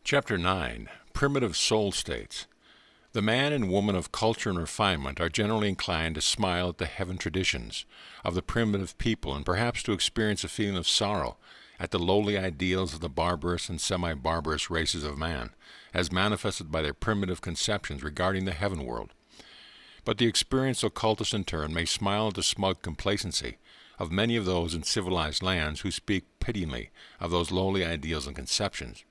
Chapter 9. Primitive Soul States. The man and woman of culture and refinement are generally inclined to smile at the heaven traditions of the primitive people and perhaps to experience a feeling of sorrow at the lowly ideals of the barbarous and semi-barbarous races of man, as manifested by their primitive conceptions regarding the heaven world. But the experienced occultist in turn may smile at the smug complacency of many of those in civilized lands who speak pityingly of those lowly ideals and conceptions.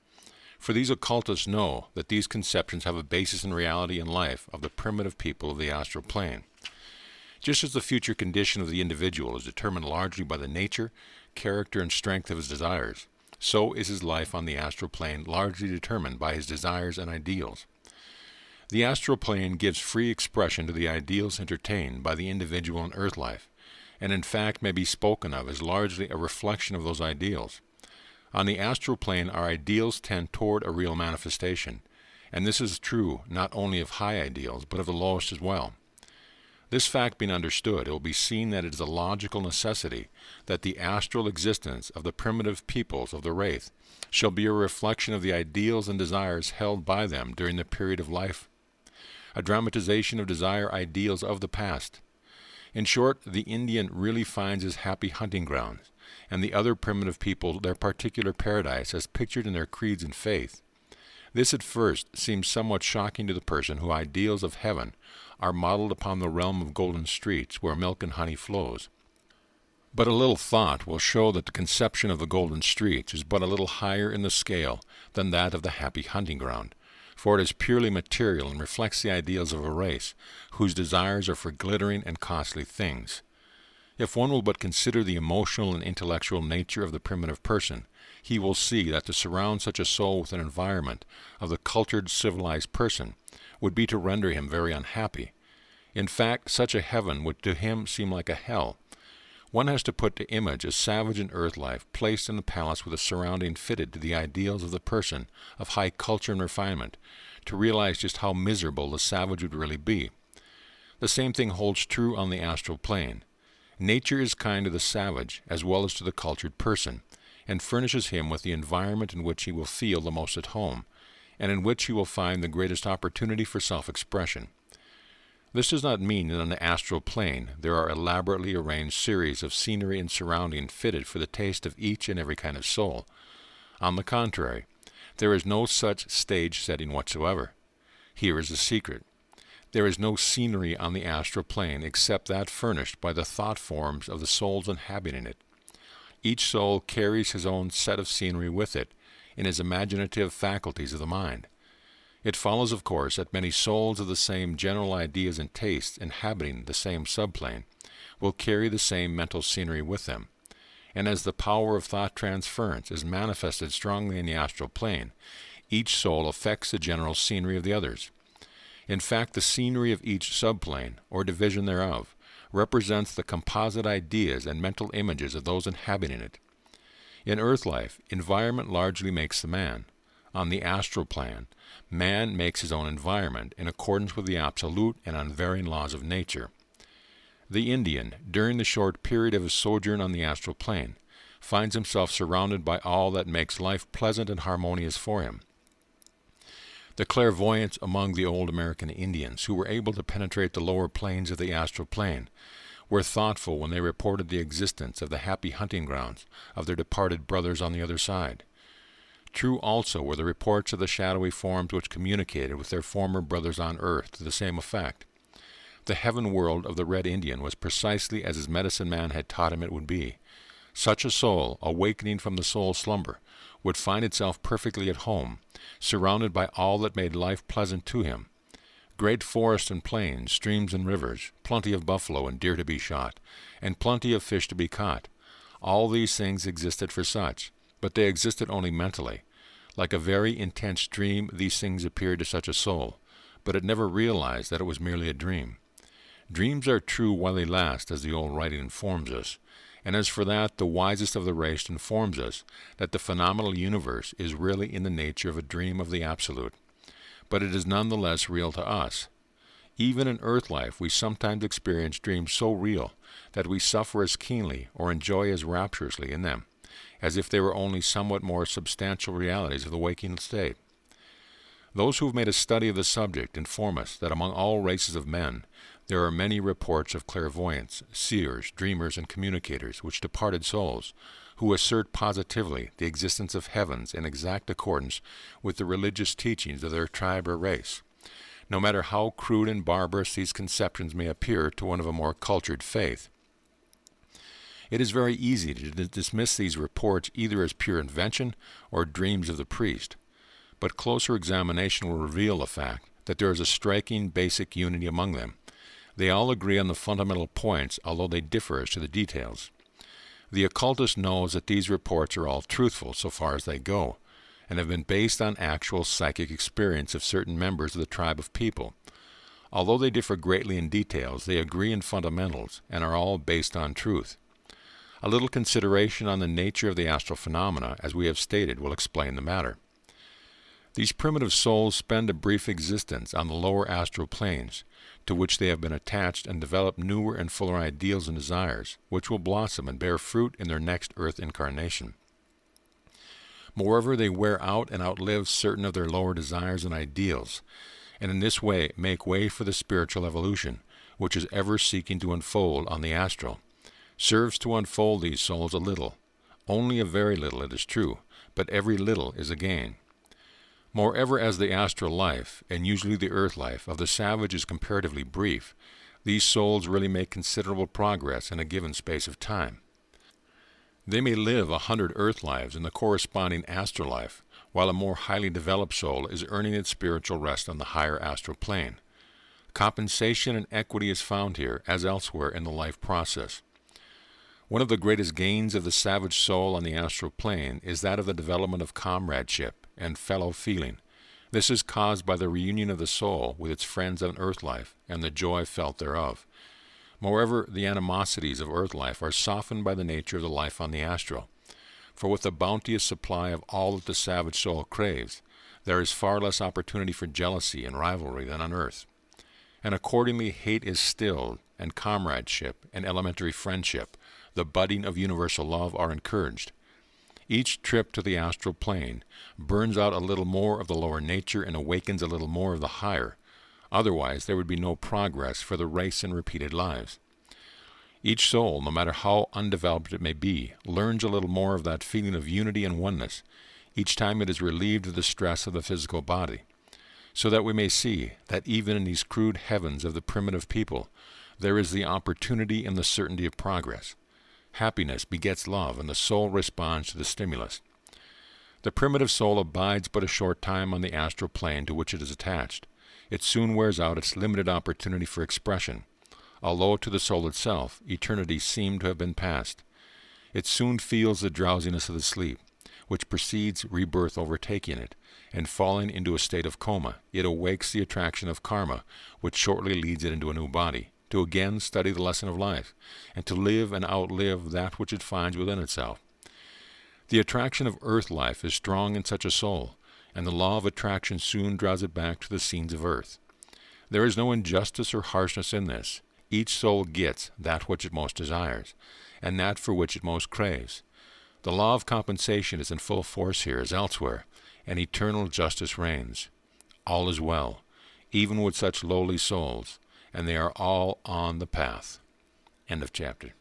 For these occultists know that these conceptions have a basis in reality and life of the primitive people of the astral plane. Just as the future condition of the individual is determined largely by the nature, character, and strength of his desires, so is his life on the astral plane largely determined by his desires and ideals. The astral plane gives free expression to the ideals entertained by the individual in earth life, and in fact may be spoken of as largely a reflection of those ideals. On the astral plane, our ideals tend toward a real manifestation, and this is true not only of high ideals, but of the lowest as well. This fact being understood, it will be seen that it is a logical necessity that the astral existence of the primitive peoples of the Wraith shall be a reflection of the ideals and desires held by them during the period of life, a dramatization of desire ideals of the past. In short, the Indian really finds his happy hunting grounds, and the other primitive people their particular paradise as pictured in their creeds and faith. This at first seems somewhat shocking to the person whose ideals of heaven are modeled upon the realm of golden streets where milk and honey flows. But a little thought will show that the conception of the golden streets is but a little higher in the scale than that of the happy hunting ground, for it is purely material and reflects the ideals of a race whose desires are for glittering and costly things. If one will but consider the emotional and intellectual nature of the primitive person, he will see that to surround such a soul with an environment of the cultured, civilized person would be to render him very unhappy. In fact, such a heaven would to him seem like a hell. One has to put to image a savage in earth life placed in a palace with a surrounding fitted to the ideals of the person of high culture and refinement to realize just how miserable the savage would really be. The same thing holds true on the astral plane. Nature is kind to the savage as well as to the cultured person, and furnishes him with the environment in which he will feel the most at home, and in which he will find the greatest opportunity for self-expression. This does not mean that on the astral plane there are elaborately arranged series of scenery and surrounding fitted for the taste of each and every kind of soul. On the contrary, there is no such stage setting whatsoever. Here is the secret. There is no scenery on the astral plane except that furnished by the thought forms of the souls inhabiting it. Each soul carries his own set of scenery with it in his imaginative faculties of the mind. It follows, of course, that many souls of the same general ideas and tastes inhabiting the same subplane will carry the same mental scenery with them. And as the power of thought transference is manifested strongly in the astral plane, each soul affects the general scenery of the others. In fact, the scenery of each subplane, or division thereof, represents the composite ideas and mental images of those inhabiting it. In earth life, environment largely makes the man. On the astral plane, man makes his own environment in accordance with the absolute and unvarying laws of nature. The Indian, during the short period of his sojourn on the astral plane, finds himself surrounded by all that makes life pleasant and harmonious for him. The clairvoyants among the old American Indians who were able to penetrate the lower planes of the astral plane were thoughtful when they reported the existence of the happy hunting grounds of their departed brothers on the other side. True also were the reports of the shadowy forms which communicated with their former brothers on earth to the same effect. The heaven world of the Red Indian was precisely as his medicine man had taught him it would be. Such a soul, awakening from the soul slumber, would find itself perfectly at home, surrounded by all that made life pleasant to him. Great forests and plains, streams and rivers, plenty of buffalo and deer to be shot, and plenty of fish to be caught. All these things existed for such, but they existed only mentally. Like a very intense dream, these things appeared to such a soul, but it never realized that it was merely a dream. Dreams are true while they last, as the old writing informs us, and as for that, the wisest of the race informs us that the phenomenal universe is really in the nature of a dream of the absolute. But it is none the less real to us. Even in earth life, we sometimes experience dreams so real that we suffer as keenly or enjoy as rapturously in them, as if they were only somewhat more substantial realities of the waking state. Those who have made a study of the subject inform us that among all races of men, there are many reports of clairvoyants, seers, dreamers, and communicators, which departed souls, who assert positively the existence of heavens in exact accordance with the religious teachings of their tribe or race. No matter how crude and barbarous these conceptions may appear to one of a more cultured faith, it is very easy to dismiss these reports either as pure invention or dreams of the priest. But closer examination will reveal the fact that there is a striking basic unity among them. They all agree on the fundamental points, although they differ as to the details. The occultist knows that these reports are all truthful so far as they go, and have been based on actual psychic experience of certain members of the tribe of people. Although they differ greatly in details, they agree in fundamentals and are all based on truth. A little consideration on the nature of the astral phenomena, as we have stated, will explain the matter. These primitive souls spend a brief existence on the lower astral planes, to which they have been attached and develop newer and fuller ideals and desires, which will blossom and bear fruit in their next earth incarnation. Moreover, they wear out and outlive certain of their lower desires and ideals, and in this way make way for the spiritual evolution, which is ever seeking to unfold on the astral. Serves to unfold these souls a little, only a very little, it is true, but every little is a gain. Moreover, as the astral life, and usually the earth life, of the savage is comparatively brief, these souls really make considerable progress in a given space of time. They may live 100 earth lives in the corresponding astral life, while a more highly developed soul is earning its spiritual rest on the higher astral plane. Compensation and equity is found here, as elsewhere in the life process. One of the greatest gains of the savage soul on the astral plane is that of the development of comradeship and fellow feeling. This is caused by the reunion of the soul with its friends on earth life and the joy felt thereof. Moreover, the animosities of earth life are softened by the nature of the life on the astral. For with the bounteous supply of all that the savage soul craves, there is far less opportunity for jealousy and rivalry than on earth. And accordingly hate is stilled, and comradeship and elementary friendship, the budding of universal love, are encouraged. Each trip to the astral plane burns out a little more of the lower nature and awakens a little more of the higher. Otherwise, there would be no progress for the race in repeated lives. Each soul, no matter how undeveloped it may be, learns a little more of that feeling of unity and oneness each time it is relieved of the stress of the physical body, so that we may see that even in these crude heavens of the primitive people, there is the opportunity and the certainty of progress. Happiness begets love, and the soul responds to the stimulus. The primitive soul abides but a short time on the astral plane to which it is attached. It soon wears out its limited opportunity for expression, although to the soul itself eternity seemed to have been past. It soon feels the drowsiness of the sleep, which precedes rebirth overtaking it, and falling into a state of coma, it awakes the attraction of karma, which shortly leads it into a new body, to again study the lesson of life, and to live and outlive that which it finds within itself. The attraction of earth life is strong in such a soul, and the law of attraction soon draws it back to the scenes of earth. There is no injustice or harshness in this. Each soul gets that which it most desires, and that for which it most craves. The law of compensation is in full force here as elsewhere, and eternal justice reigns. All is well, even with such lowly souls, and they are all on the path. End of chapter.